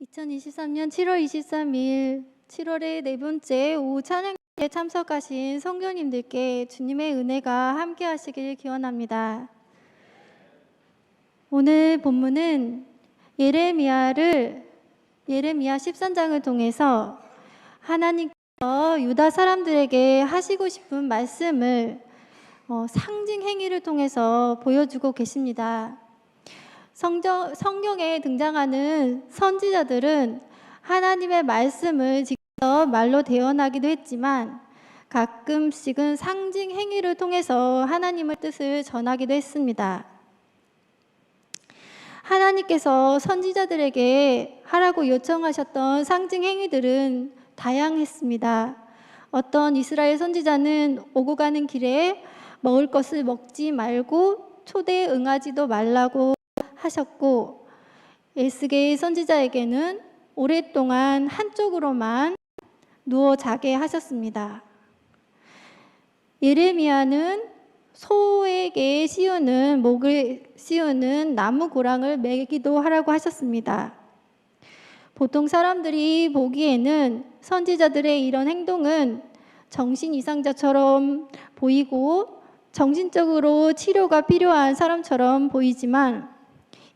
2023년 7월 23일 7월의 네 번째 오후 찬양에 참석하신 성도님들께 주님의 은혜가 함께 하시길 기원합니다. 오늘 본문은 예레미야 13장을 통해서 하나님께서 유다 사람들에게 하시고 싶은 말씀을 상징 행위를 통해서 보여주고 계십니다. 성경에 등장하는 선지자들은 하나님의 말씀을 직접 말로 대언하기도 했지만 가끔씩은 상징 행위를 통해서 하나님의 뜻을 전하기도 했습니다. 하나님께서 선지자들에게 하라고 요청하셨던 상징 행위들은 다양했습니다. 어떤 이스라엘 선지자는 오고 가는 길에 먹을 것을 먹지 말고 초대에 응하지도 말라고 하셨고, 에스겔 선지자에게는 오랫동안 한쪽으로만 누워 자게 하셨습니다. 예레미야는 소에게 목을 씌우는 나무 고랑을 매기도 하라고 하셨습니다. 보통 사람들이 보기에는 선지자들의 이런 행동은 정신 이상자처럼 보이고 정신적으로 치료가 필요한 사람처럼 보이지만,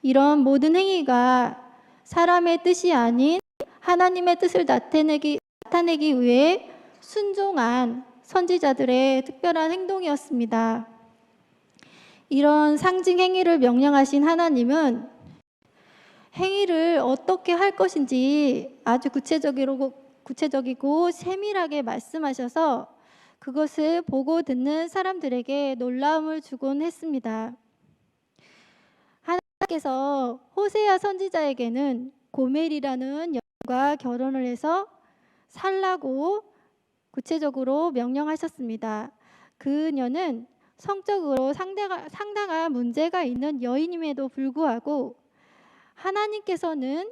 이런 모든 행위가 사람의 뜻이 아닌 하나님의 뜻을 나타내기 위해 순종한 선지자들의 특별한 행동이었습니다. 이런 상징 행위를 명령하신 하나님은 행위를 어떻게 할 것인지 아주 구체적이고 세밀하게 말씀하셔서 그것을 보고 듣는 사람들에게 놀라움을 주곤 했습니다. 하나님께서 호세아 선지자에게는 고멜이라는 여인과 결혼을 해서 살라고 구체적으로 명령하셨습니다. 그녀는 성적으로 상당한 문제가 있는 여인임에도 불구하고 하나님께서는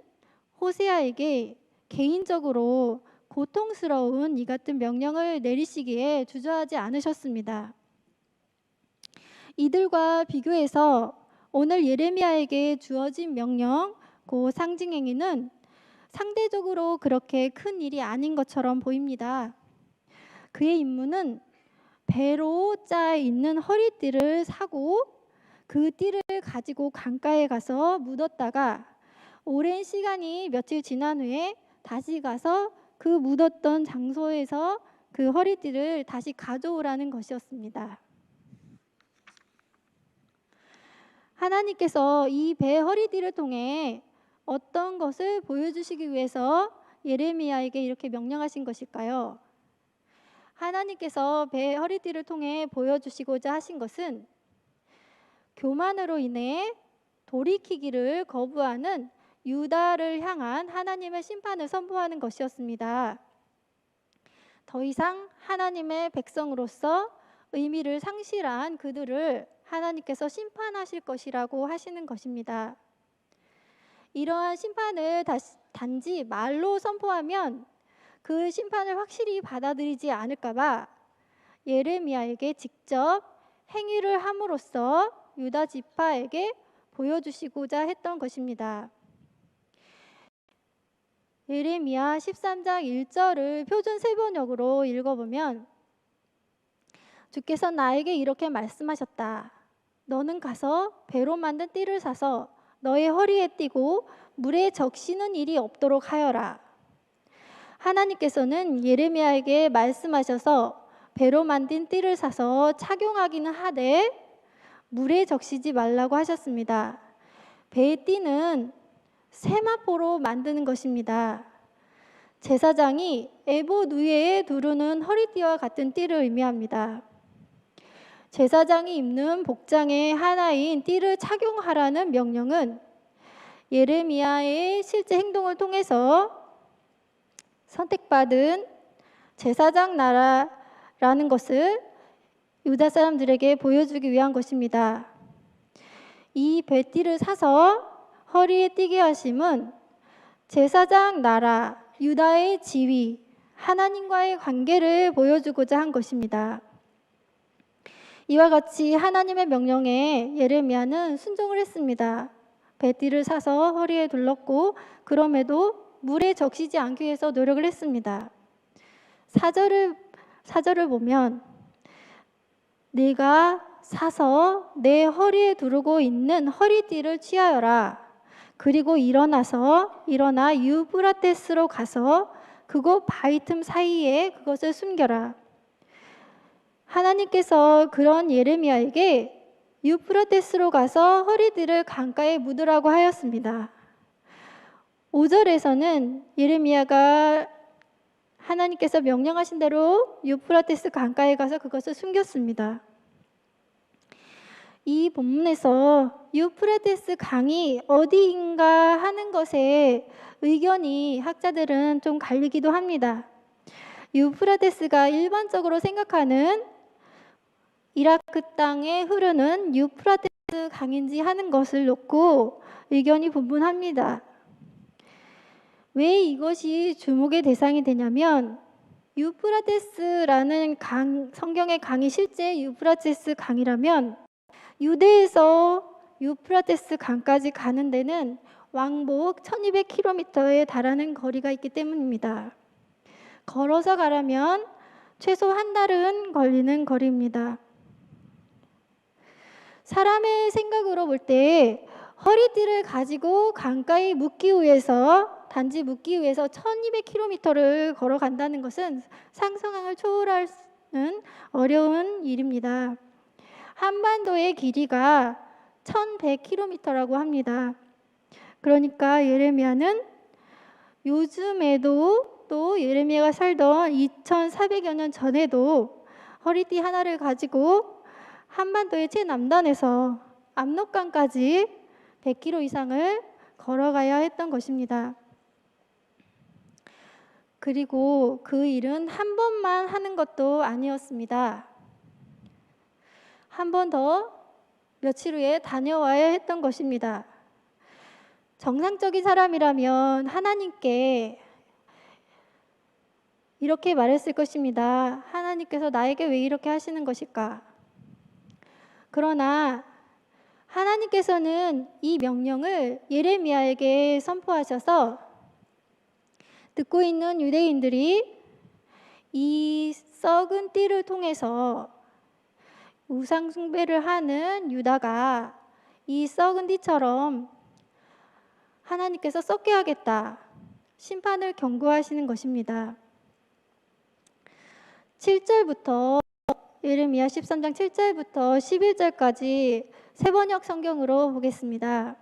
호세아에게 개인적으로 고통스러운 이 같은 명령을 내리시기에 주저하지 않으셨습니다. 이들과 비교해서 오늘 예레미야에게 주어진 명령, 그 상징행위는 상대적으로 그렇게 큰 일이 아닌 것처럼 보입니다. 그의 임무는 배로 짜 있는 허리띠를 사고 그 띠를 가지고 강가에 가서 묻었다가 오랜 시간이 며칠 지난 후에 다시 가서 그 묻었던 장소에서 그 허리띠를 다시 가져오라는 것이었습니다. 하나님께서 이 배 허리띠를 통해 어떤 것을 보여주시기 위해서 예레미야에게 이렇게 명령하신 것일까요? 하나님께서 배 허리띠를 통해 보여주시고자 하신 것은 교만으로 인해 돌이키기를 거부하는 유다를 향한 하나님의 심판을 선포하는 것이었습니다. 더 이상 하나님의 백성으로서 의미를 상실한 그들을 하나님께서 심판하실 것이라고 하시는 것입니다. 이러한 심판을 단지 말로 선포하면 그 심판을 확실히 받아들이지 않을까 봐 예레미야에게 직접 행위를 함으로써 유다 지파에게 보여주시고자 했던 것입니다. 예레미야 13장 1절을 표준 세번역으로 읽어보면, 주께서 나에게 이렇게 말씀하셨다. 너는 가서 배로 만든 띠를 사서 너의 허리에 띠고 물에 적시는 일이 없도록 하여라. 하나님께서는 예레미야에게 말씀하셔서 배로 만든 띠를 사서 착용하기는 하되 물에 적시지 말라고 하셨습니다. 배의 띠는 세마포로 만드는 것입니다. 제사장이 에봇 위에 두르는 허리띠와 같은 띠를 의미합니다. 제사장이 입는 복장의 하나인 띠를 착용하라는 명령은 예레미야의 실제 행동을 통해서 선택받은 제사장 나라라는 것을 유다 사람들에게 보여주기 위한 것입니다. 이 배띠를 사서 허리에 띠게 하심은 제사장 나라, 유다의 지위, 하나님과의 관계를 보여주고자 한 것입니다. 이와 같이 하나님의 명령에 예레미야는 순종을 했습니다. 배띠를 사서 허리에 둘렀고 그럼에도 물에 적시지 않기 위해서 노력을 했습니다. 사절을 보면 네가 사서 내 허리에 두르고 있는 허리띠를 취하여라. 그리고 일어나 유브라테스로 가서 그곳 바위 틈 사이에 그것을 숨겨라. 하나님께서 그런 예레미야에게 유프라테스로 가서 허리띠를 강가에 묻으라고 하였습니다. 5절에서는 예레미야가 하나님께서 명령하신 대로 유프라테스 강가에 가서 그것을 숨겼습니다. 이 본문에서 유프라테스 강이 어디인가 하는 것에 의견이 학자들은 좀 갈리기도 합니다. 유프라테스가 일반적으로 생각하는 이라크 땅에 흐르는 유프라테스 강인지 하는 것을 놓고 의견이 분분합니다. 왜 이것이 주목의 대상이 되냐면 유프라테스라는 성경의 강이 실제 유프라테스 강이라면 유대에서 유프라테스 강까지 가는 데는 왕복 1200km에 달하는 거리가 있기 때문입니다. 걸어서 가려면 최소 한 달은 걸리는 거리입니다. 사람의 생각으로 볼 때 허리띠를 가지고 강가에 단지 묻기 위해서 1200km를 걸어간다는 것은 상상을 초월하는 어려운 일입니다. 한반도의 길이가 1100km라고 합니다. 그러니까 예레미야는 요즘에도 또 예레미야가 살던 2400여 년 전에도 허리띠 하나를 가지고 한반도의 최남단에서 압록강까지 100km 이상을 걸어가야 했던 것입니다. 그리고 그 일은 한 번만 하는 것도 아니었습니다. 한 번 더 며칠 후에 다녀와야 했던 것입니다. 정상적인 사람이라면 하나님께 이렇게 말했을 것입니다. 하나님께서 나에게 왜 이렇게 하시는 것일까? 그러나 하나님께서는 이 명령을 예레미야에게 선포하셔서 듣고 있는 유대인들이 이 썩은 띠를 통해서 우상 숭배를 하는 유다가 이 썩은 띠처럼 하나님께서 썩게 하겠다. 심판을 경고하시는 것입니다. 7절부터 예레미야 13장 7절부터 11절까지 세번역 성경으로 보겠습니다.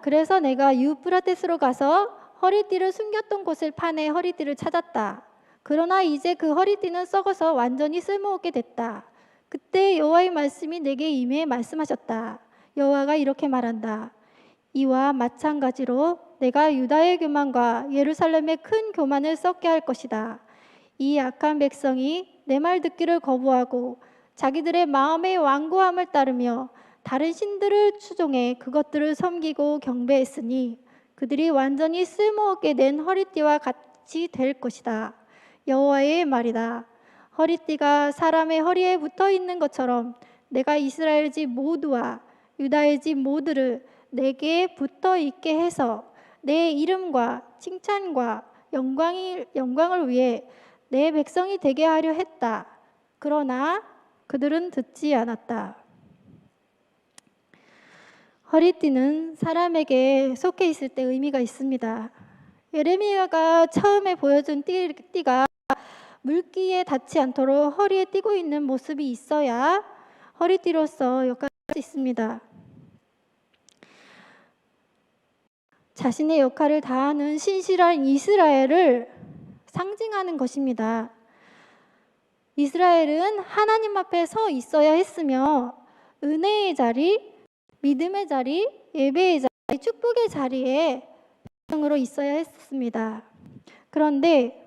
그래서 내가 유프라테스로 가서 허리띠를 숨겼던 곳을 파내 허리띠를 찾았다. 그러나 이제 그 허리띠는 썩어서 완전히 쓸모없게 됐다. 그때 여호와의 말씀이 내게 임해 말씀하셨다. 여호와가 이렇게 말한다. 이와 마찬가지로 내가 유다의 교만과 예루살렘의 큰 교만을 썩게 할 것이다. 이 악한 백성이 내 말 듣기를 거부하고 자기들의 마음의 완고함을 따르며 다른 신들을 추종해 그것들을 섬기고 경배했으니 그들이 완전히 쓸모없게 낸 허리띠와 같이 될 것이다. 여호와의 말이다. 허리띠가 사람의 허리에 붙어 있는 것처럼 내가 이스라엘 집 모두와 유다의 집 모두를 내게 붙어 있게 해서 내 이름과 칭찬과 영광을 위해 내 백성이 되게 하려 했다. 그러나 그들은 듣지 않았다. 허리띠는 사람에게 속해 있을 때 의미가 있습니다. 예레미야가 처음에 보여준 띠가 물기에 닿지 않도록 허리에 띠고 있는 모습이 있어야 허리띠로서 역할을 할 수 있습니다. 자신의 역할을 다하는 신실한 이스라엘을 상징하는 것입니다. 이스라엘은 하나님 앞에 서 있어야 했으며 은혜의 자리, 믿음의 자리, 예배의 자리, 축복의 자리에 백성으로 있어야 했습니다. 그런데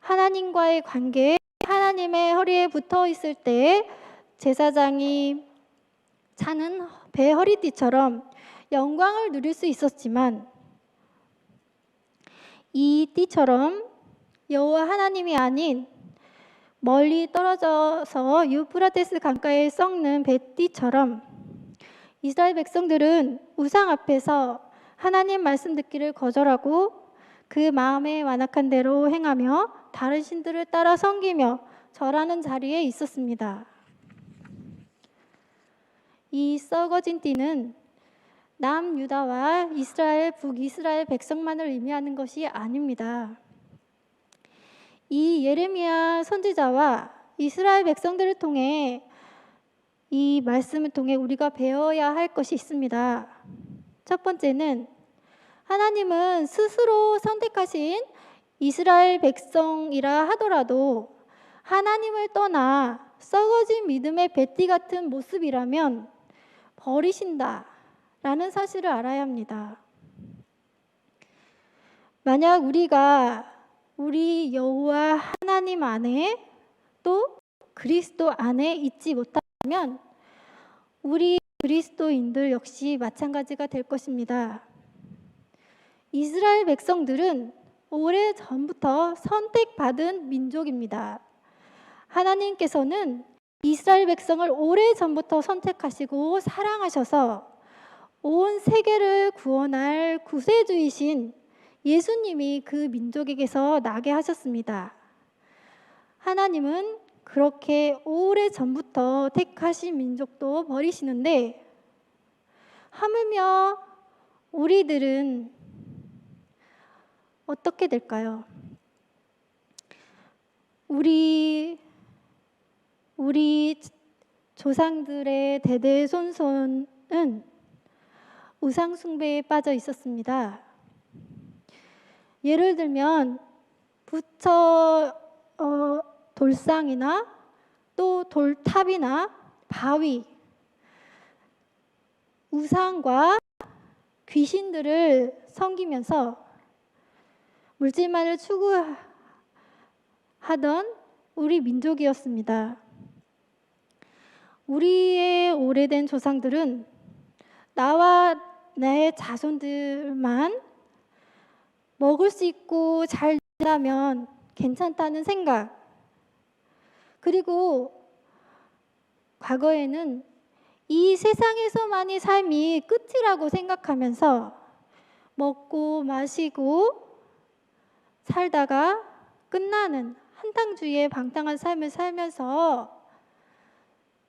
하나님과의 관계에 하나님의 허리에 붙어 있을 때 제사장이 차는 배 허리띠처럼 영광을 누릴 수 있었지만 이 띠처럼 여호와 하나님이 아닌 멀리 떨어져서 유프라테스 강가에 썩는 배띠처럼 이스라엘 백성들은 우상 앞에서 하나님 말씀 듣기를 거절하고 그 마음에 완악한 대로 행하며 다른 신들을 따라 섬기며 절하는 자리에 있었습니다. 이 썩어진 띠는 남유다와 이스라엘, 북이스라엘 백성만을 의미하는 것이 아닙니다. 이 예레미야 선지자와 이스라엘 백성들을 통해 이 말씀을 통해 우리가 배워야 할 것이 있습니다. 첫 번째는 하나님은 스스로 선택하신 이스라엘 백성이라 하더라도 하나님을 떠나 썩어진 믿음의 뱃띠 같은 모습이라면 버리신다 라는 사실을 알아야 합니다. 만약 우리가 우리 여호와 하나님 안에 또 그리스도 안에 있지 못하면 우리 그리스도인들 역시 마찬가지가 될 것입니다. 이스라엘 백성들은 오래전부터 선택받은 민족입니다. 하나님께서는 이스라엘 백성을 오래전부터 선택하시고 사랑하셔서 온 세계를 구원할 구세주이신 예수님이 그 민족에게서 나게 하셨습니다. 하나님은 그렇게 오래전부터 택하신 민족도 버리시는데 하물며 우리들은 어떻게 될까요? 우리 조상들의 대대손손은 우상 숭배에 빠져 있었습니다. 예를 들면 부처 돌상이나 또 돌탑이나 바위, 우상과 귀신들을 섬기면서 물질만을 추구하던 우리 민족이었습니다. 우리의 오래된 조상들은 나와 내 자손들만 먹을 수 있고 잘 지내면 괜찮다는 생각, 그리고 과거에는 이 세상에서만이 삶이 끝이라고 생각하면서 먹고 마시고 살다가 끝나는 한탕주의의 방탕한 삶을 살면서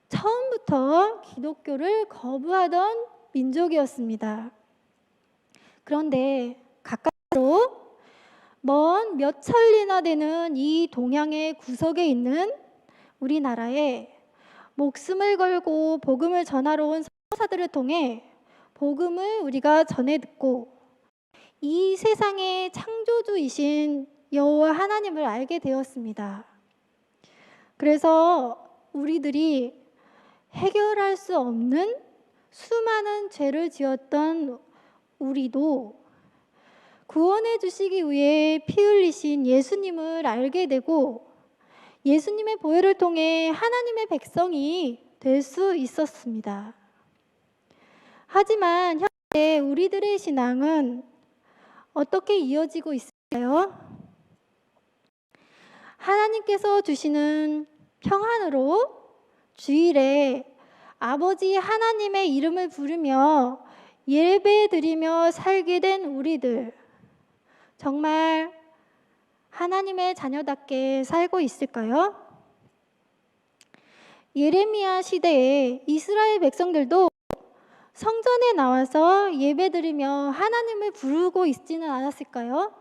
처음부터 기독교를 거부하던 민족이었습니다. 그런데 가까스로 먼 몇 천리나 되는 이 동양의 구석에 있는 우리나라에 목숨을 걸고 복음을 전하러 온 선교사들을 통해 복음을 우리가 전해 듣고 이 세상의 창조주이신 여호와 하나님을 알게 되었습니다. 그래서 우리들이 해결할 수 없는 수많은 죄를 지었던 우리도 구원해 주시기 위해 피 흘리신 예수님을 알게 되고 예수님의 보혈을 통해 하나님의 백성이 될 수 있었습니다. 하지만 현재 우리들의 신앙은 어떻게 이어지고 있을까요? 하나님께서 주시는 평안으로 주일에 아버지 하나님의 이름을 부르며 예배드리며 살게 된 우리들, 정말 하나님의 자녀답게 살고 있을까요? 예레미야 시대에 이스라엘 백성들도 성전에 나와서 예배드리며 하나님을 부르고 있지는 않았을까요?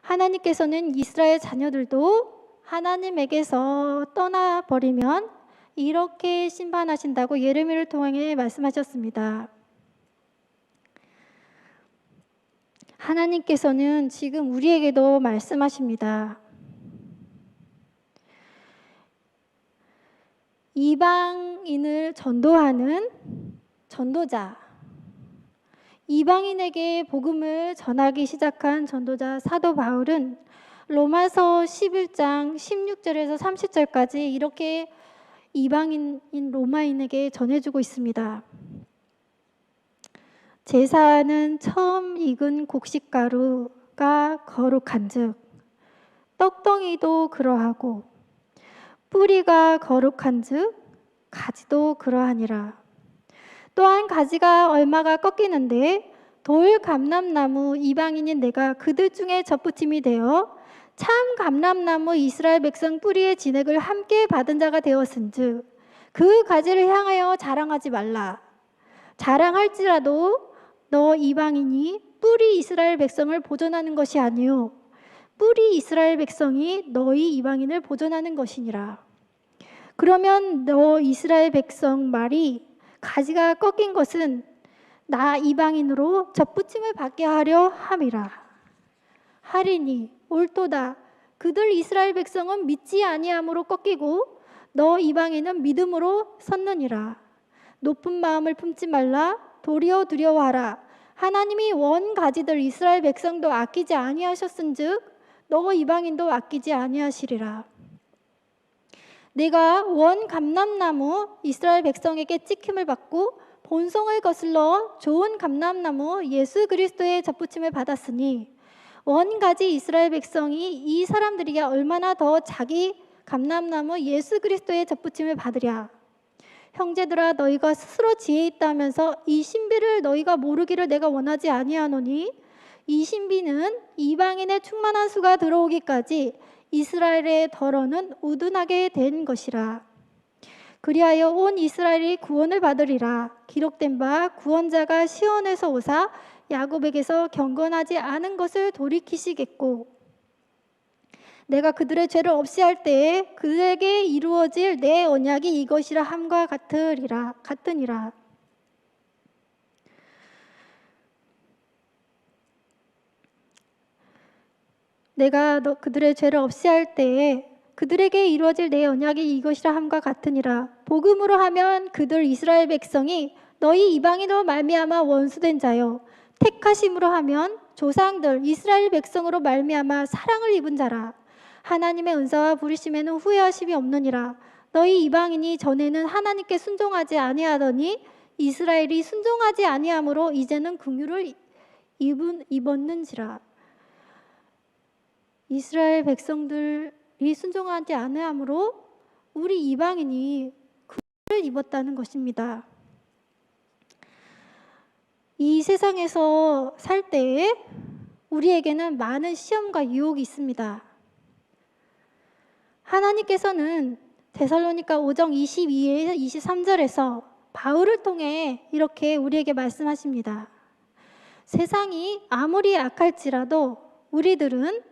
하나님께서는 이스라엘 자녀들도 하나님에게서 떠나버리면 이렇게 심판하신다고 예레미야를 통해 말씀하셨습니다. 하나님께서는 지금 우리에게도 말씀하십니다. 이방인을 전도하는 전도자, 이방인에게 복음을 전하기 시작한 전도자 사도 바울은 로마서 11장 16절에서 30절까지 이렇게 이방인인 로마인에게 전해주고 있습니다. 제사는 처음 익은 곡식가루가 거룩한즉 떡덩이도 그러하고 뿌리가 거룩한즉 가지도 그러하니라. 또한 가지가 얼마가 꺾이는데 돌 감람나무 이방인인 내가 그들 중에 접붙임이 되어 참 감람나무 이스라엘 백성 뿌리의 진액을 함께 받은 자가 되었은즉 그 가지를 향하여 자랑하지 말라. 자랑할지라도 너 이방인이 뿌리 이스라엘 백성을 보존하는 것이 아니요 뿌리 이스라엘 백성이 너희 이방인을 보존하는 것이니라. 그러면 너 이스라엘 백성 말이 가지가 꺾인 것은 나 이방인으로 접붙임을 받게 하려 함이라. 하리니 옳도다. 그들 이스라엘 백성은 믿지 아니함으로 꺾이고 너 이방인은 믿음으로 섰느니라. 높은 마음을 품지 말라. 도리어 두려워하라. 하나님이 원 가지들 이스라엘 백성도 아끼지 아니하셨은즉 너 이방인도 아끼지 아니하시리라. 내가 원 감람나무 이스라엘 백성에게 찍힘을 받고 본성을 거슬러 좋은 감람나무 예수 그리스도의 접붙임을 받았으니 원 가지 이스라엘 백성이 이 사람들이야 얼마나 더 자기 감람나무 예수 그리스도의 접붙임을 받으랴. 형제들아 너희가 스스로 지혜 있다면서 이 신비를 너희가 모르기를 내가 원하지 아니하노니 이 신비는 이방인의 충만한 수가 들어오기까지 이스라엘의 덜어는 우둔하게 된 것이라. 그리하여 온 이스라엘이 구원을 받으리라. 기록된 바 구원자가 시온에서 오사 야곱에게서 경건하지 않은 것을 돌이키시겠고 내가 그들의 죄를 없이 할 때에 그들에게 이루어질 내 언약이 이것이라 함과 같으니라. 내가 그들의 죄를 없이 할 때에 그들에게 이루어질 내 언약이 이것이라 함과 같으니라. 복음으로 하면 그들 이스라엘 백성이 너희 이방인으로 말미암아 원수된 자요 택하심으로 하면 조상들 이스라엘 백성으로 말미암아 사랑을 입은 자라. 하나님의 은사와 부르심에는 후회하심이 없느니라. 너희 이방인이 전에는 하나님께 순종하지 아니하더니 이스라엘이 순종하지 아니함으로 이제는 긍휼을 입었는지라. 이스라엘 백성들이 순종하지 아니함으로 우리 이방인이 긍휼을 입었다는 것입니다. 이 세상에서 살 때에 우리에게는 많은 시험과 유혹이 있습니다. 하나님께서는 데살로니가 5장 22에서 23절에서 바울을 통해 이렇게 우리에게 말씀하십니다. 세상이 아무리 악할지라도 우리들은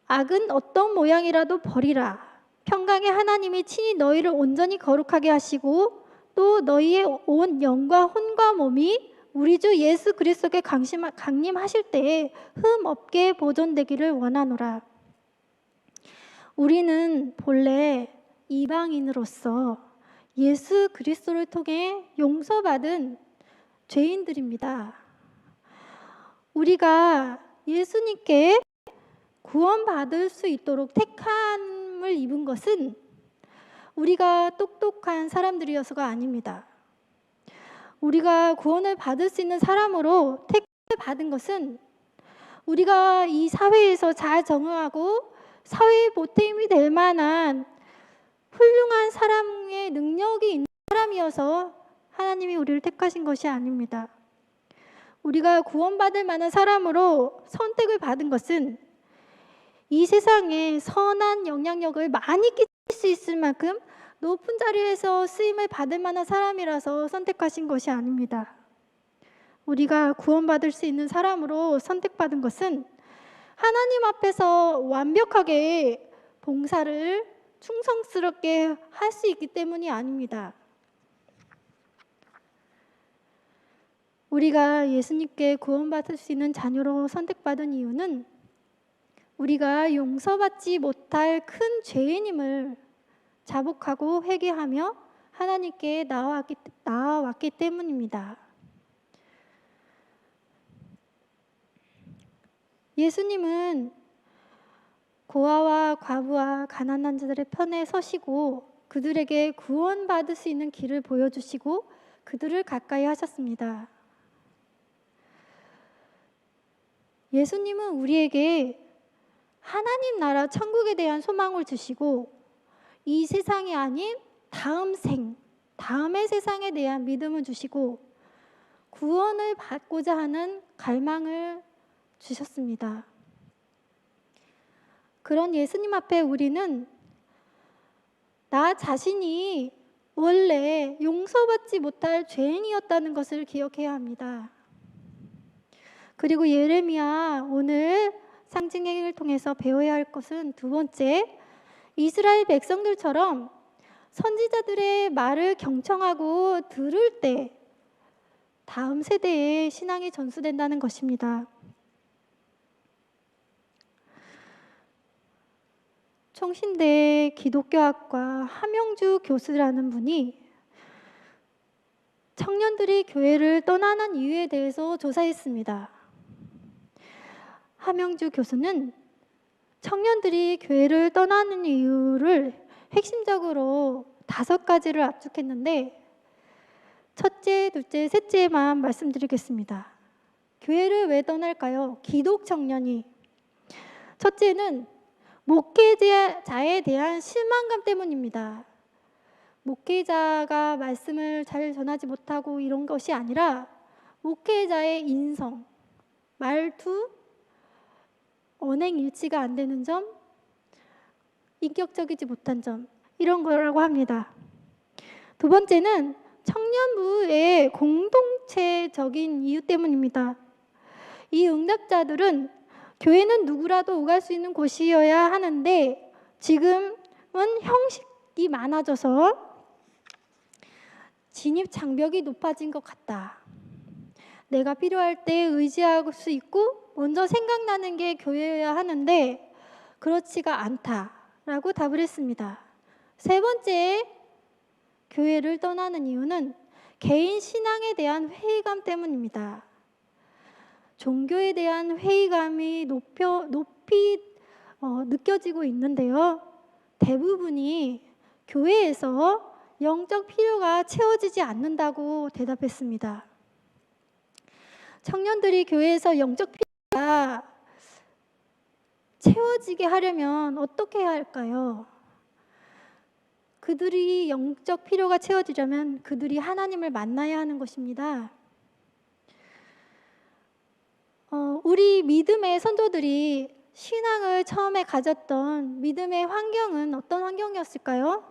악은 어떤 모양이라도 버리라. 평강의 하나님이 친히 너희를 온전히 거룩하게 하시고 또 너희의 온 영과 혼과 몸이 우리 주 예수 그리스도께 강림하실 때에 흠 없게 보존되기를 원하노라. 우리는 본래 이방인으로서 예수 그리스도를 통해 용서받은 죄인들입니다. 우리가 예수님께 구원받을 수 있도록 택함을 입은 것은 우리가 똑똑한 사람들이어서가 아닙니다. 우리가 구원을 받을 수 있는 사람으로 택을 받은 것은 우리가 이 사회에서 잘 적응하고 사회에 보탬이 될 만한 훌륭한 사람의 능력이 있는 사람이어서 하나님이 우리를 택하신 것이 아닙니다. 우리가 구원받을 만한 사람으로 선택을 받은 것은 이 세상에 선한 영향력을 많이 끼칠 수 있을 만큼 높은 자리에서 쓰임을 받을 만한 사람이라서 선택하신 것이 아닙니다. 우리가 구원받을 수 있는 사람으로 선택받은 것은 하나님 앞에서 완벽하게 봉사를 충성스럽게 할 수 있기 때문이 아닙니다. 우리가 예수님께 구원받을 수 있는 자녀로 선택받은 이유는 우리가 용서받지 못할 큰 죄인임을 자복하고 회개하며 하나님께 나아왔기 때문입니다. 예수님은 고아와 과부와 가난한 자들의 편에 서시고 그들에게 구원받을 수 있는 길을 보여주시고 그들을 가까이 하셨습니다. 예수님은 우리에게 하나님 나라 천국에 대한 소망을 주시고 이 세상이 아닌 다음의 세상에 대한 믿음을 주시고 구원을 받고자 하는 갈망을 주셨습니다. 그런 예수님 앞에 우리는 나 자신이 원래 용서받지 못할 죄인이었다는 것을 기억해야 합니다. 그리고 예레미야 오늘 상징행을 통해서 배워야 할 것은 두 번째, 이스라엘 백성들처럼 선지자들의 말을 경청하고 들을 때 다음 세대에 신앙이 전수된다는 것입니다. 총신대 기독교학과 함영주 교수라는 분이 청년들이 교회를 떠나는 이유에 대해서 조사했습니다. 함영주 교수는 청년들이 교회를 떠나는 이유를 핵심적으로 5가지를 압축했는데 첫째, 둘째, 셋째만 말씀드리겠습니다. 교회를 왜 떠날까요? 기독 청년이. 첫째는 목회자에 대한 실망감 때문입니다. 목회자가 말씀을 잘 전하지 못하고 이런 것이 아니라 목회자의 인성, 말투, 언행 일치가 안 되는 점, 인격적이지 못한 점, 이런 거라고 합니다. 두 번째는 청년부의 공동체적인 이유 때문입니다. 이 응답자들은 교회는 누구라도 오갈 수 있는 곳이어야 하는데 지금은 형식이 많아져서 진입 장벽이 높아진 것 같다. 내가 필요할 때 의지할 수 있고 먼저 생각나는 게 교회여야 하는데 그렇지가 않다라고 답을 했습니다. 세 번째, 교회를 떠나는 이유는 개인 신앙에 대한 회의감 때문입니다. 종교에 대한 회의감이 높이 느껴지고 있는데요. 대부분이 교회에서 영적 필요가 채워지지 않는다고 대답했습니다. 청년들이 교회에서 영적 필요가 채워지게 하려면 어떻게 해야 할까요? 그들이 영적 필요가 채워지려면 그들이 하나님을 만나야 하는 것입니다. 우리 믿음의 선조들이 신앙을 처음에 가졌던 믿음의 환경은 어떤 환경이었을까요?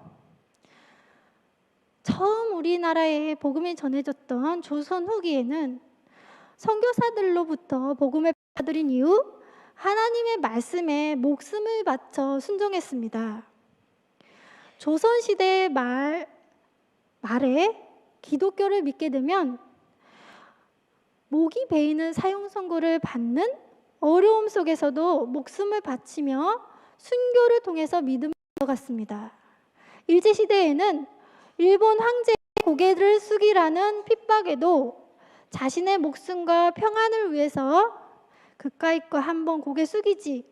처음 우리나라에 복음이 전해졌던 조선 후기에는 선교사들로부터 복음을 받아들인 이후 하나님의 말씀에 목숨을 바쳐 순종했습니다. 조선시대 말에 기독교를 믿게 되면 목이 베이는 사형 선고를 받는 어려움 속에서도 목숨을 바치며 순교를 통해서 믿음을 얻어갔습니다. 일제시대에는 일본 황제의 고개를 숙이라는 핍박에도 자신의 목숨과 평안을 위해서 그까이 거 한번 고개 숙이지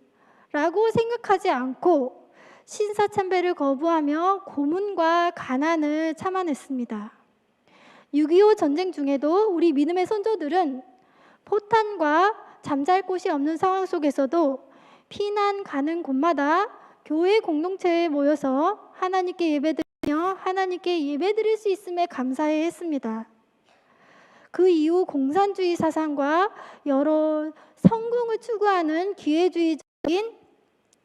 라고 생각하지 않고 신사참배를 거부하며 고문과 가난을 참아냈습니다. 6.25 전쟁 중에도 우리 믿음의 선조들은 포탄과 잠잘 곳이 없는 상황 속에서도 피난 가는 곳마다 교회 공동체에 모여서 하나님께 예배드리며 하나님께 예배드릴 수 있음에 감사해 했습니다. 그 이후 공산주의 사상과 여러 성공을 추구하는 기회주의적인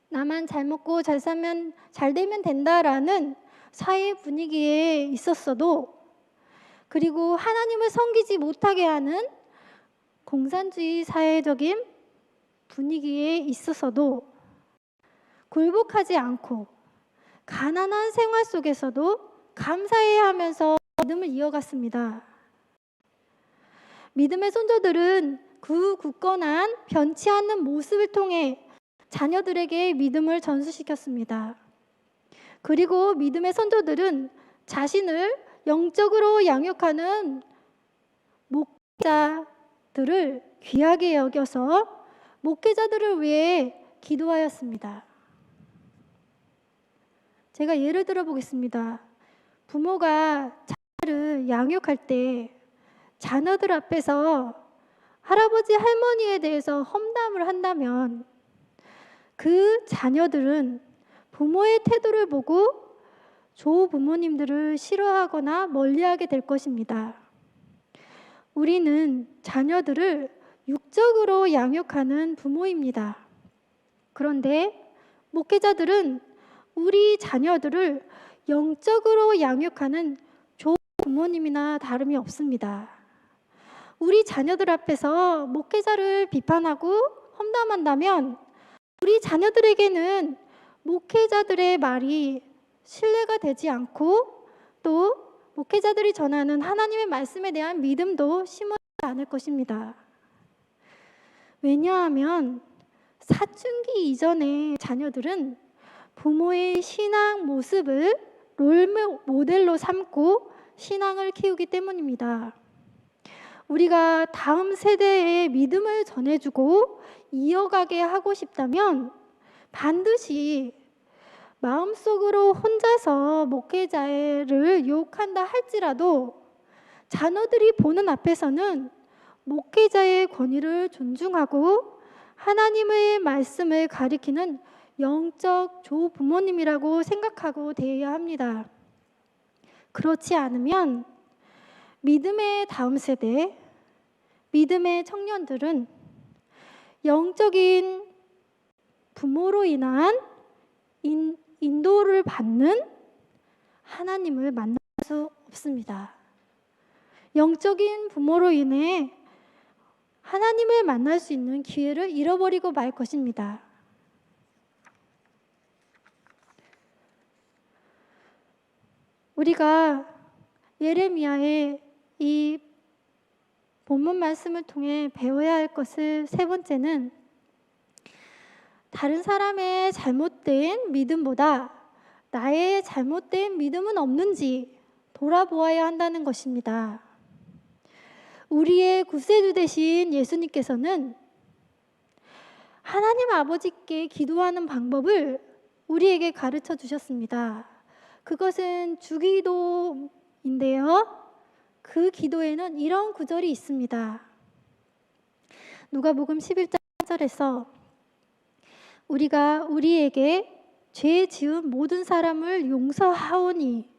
나만 잘 먹고 잘 살면 잘 되면 된다라는 사회 분위기에 있었어도 그리고 하나님을 섬기지 못하게 하는 공산주의 사회적인 분위기에 있어서도 굴복하지 않고 가난한 생활 속에서도 감사해야 하면서 믿음을 이어갔습니다. 믿음의 선조들은 그 굳건한 변치 않는 모습을 통해 자녀들에게 믿음을 전수시켰습니다. 그리고 믿음의 선조들은 자신을 영적으로 양육하는 목회자들을 귀하게 여겨서 목회자들을 위해 기도하였습니다. 제가 예를 들어 보겠습니다. 부모가 자녀를 양육할 때 자녀들 앞에서 할아버지 할머니에 대해서 험담을 한다면 그 자녀들은 부모의 태도를 보고 조부모님들을 싫어하거나 멀리하게 될 것입니다. 우리는 자녀들을 육적으로 양육하는 부모입니다. 그런데 목회자들은 우리 자녀들을 영적으로 양육하는 조부모님이나 다름이 없습니다. 우리 자녀들 앞에서 목회자를 비판하고 험담한다면 우리 자녀들에게는 목회자들의 말이 신뢰가 되지 않고 또 목회자들이 전하는 하나님의 말씀에 대한 믿음도 심어지지 않을 것입니다. 왜냐하면 사춘기 이전의 자녀들은 부모의 신앙 모습을 롤 모델로 삼고 신앙을 키우기 때문입니다. 우리가 다음 세대에 믿음을 전해주고 이어가게 하고 싶다면 반드시 마음속으로 혼자서 목회자를 유혹한다 할지라도 자녀들이 보는 앞에서는 목회자의 권위를 존중하고 하나님의 말씀을 가리키는 영적 조부모님이라고 생각하고 대해야 합니다. 그렇지 않으면 믿음의 다음 세대, 믿음의 청년들은 영적인 부모로 인한 인도를 받는 하나님을 만날 수 없습니다. 영적인 부모로 인해 하나님을 만날 수 있는 기회를 잃어버리고 말 것입니다. 우리가 예레미야의 이 본문 말씀을 통해 배워야 할 것을 세 번째는 다른 사람의 잘못된 믿음보다 나의 잘못된 믿음은 없는지 돌아보아야 한다는 것입니다. 우리의 구세주 되신 예수님께서는 하나님 아버지께 기도하는 방법을 우리에게 가르쳐 주셨습니다. 그것은 주기도인데요. 그 기도에는 이런 구절이 있습니다. 누가복음 11장 1절에서 우리가 우리에게 죄 지은 모든 사람을 용서하오니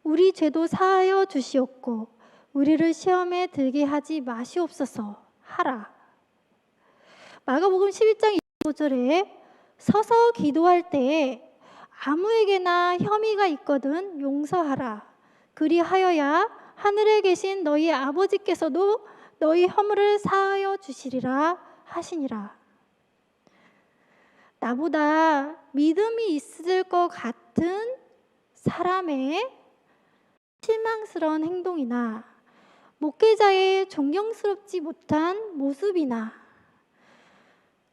우리 죄도 사하여 주시옵고 우리를 시험에 들게 하지 마시옵소서 하라. 마가복음 11장 25절에 서서 기도할 때에 아무에게나 혐의가 있거든 용서하라. 그리하여야 하늘에 계신 너희 아버지께서도 너희 허물을 사하여 주시리라 하시니라. 나보다 믿음이 있을 것 같은 사람의 실망스러운 행동이나 목회자의 존경스럽지 못한 모습이나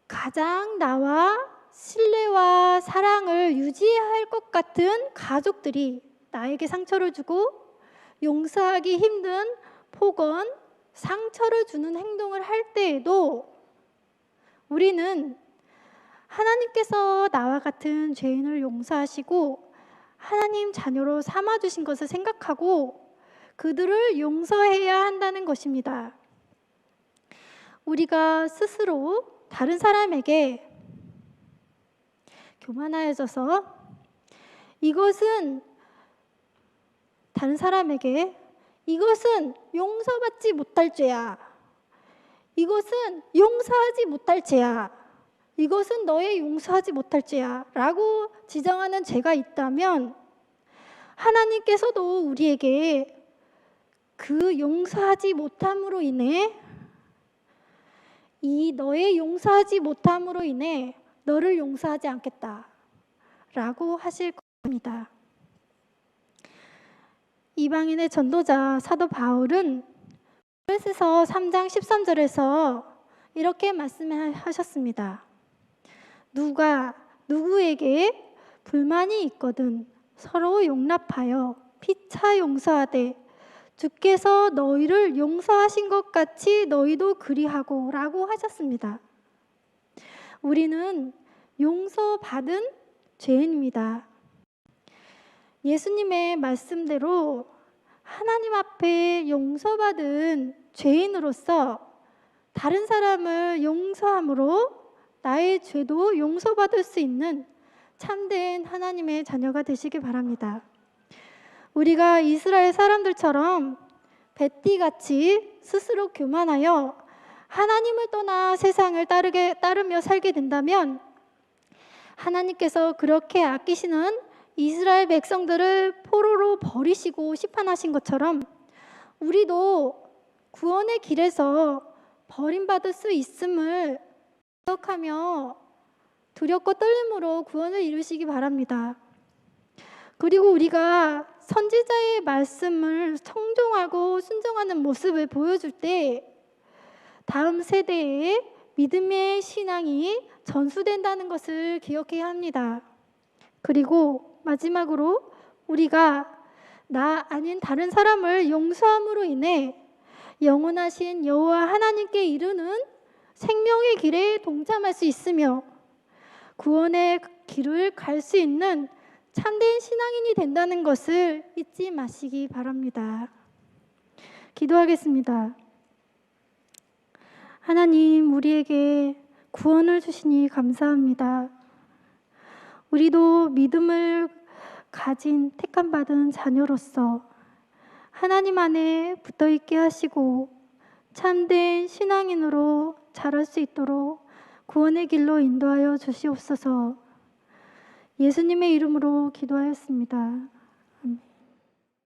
가장 나와 신뢰와 사랑을 유지해야 할 것 같은 가족들이 나에게 상처를 주고 용서하기 힘든 폭언, 상처를 주는 행동을 할 때에도 우리는 하나님께서 나와 같은 죄인을 용서하시고 하나님 자녀로 삼아주신 것을 생각하고 그들을 용서해야 한다는 것입니다. 우리가 스스로 다른 사람에게 교만하여져서 이것은 다른 사람에게 이것은 용서받지 못할 죄야. 이것은 용서하지 못할 죄야. 이것은 너의 용서하지 못할 죄야 라고 지정하는 죄가 있다면 하나님께서도 우리에게 그 용서하지 못함으로 인해 이 너의 용서하지 못함으로 인해 너를 용서하지 않겠다 라고 하실 겁니다. 이방인의 전도자 사도 바울은 고린도서 3장 13절에서 이렇게 말씀하셨습니다. 누가 누구에게 불만이 있거든 서로 용납하여 피차 용서하되 주께서 너희를 용서하신 것 같이 너희도 그리하고 라고 하셨습니다. 우리는 용서받은 죄인입니다. 예수님의 말씀대로 하나님 앞에 용서받은 죄인으로서 다른 사람을 용서함으로 나의 죄도 용서받을 수 있는 참된 하나님의 자녀가 되시기 바랍니다. 우리가 이스라엘 사람들처럼 베띠같이 스스로 교만하여 하나님을 떠나 세상을 따르며 살게 된다면 하나님께서 그렇게 아끼시는 이스라엘 백성들을 포로로 버리시고 심판하신 것처럼 우리도 구원의 길에서 버림받을 수 있음을 기억하며 두렵고 떨림으로 구원을 이루시기 바랍니다. 그리고 우리가 선지자의 말씀을 청종하고 순종하는 모습을 보여줄 때 다음 세대에 믿음의 신앙이 전수된다는 것을 기억해야 합니다. 그리고 마지막으로 우리가 나 아닌 다른 사람을 용서함으로 인해 영원하신 여호와 하나님께 이르는 생명의 길에 동참할 수 있으며 구원의 길을 갈 수 있는 참된 신앙인이 된다는 것을 잊지 마시기 바랍니다. 기도하겠습니다. 하나님, 우리에게 구원을 주시니 감사합니다. 우리도 믿음을 가진 택함받은 자녀로서 하나님 안에 붙어있게 하시고 참된 신앙인으로 자랄 수 있도록 구원의 길로 인도하여 주시옵소서. 예수님의 이름으로 기도하였습니다.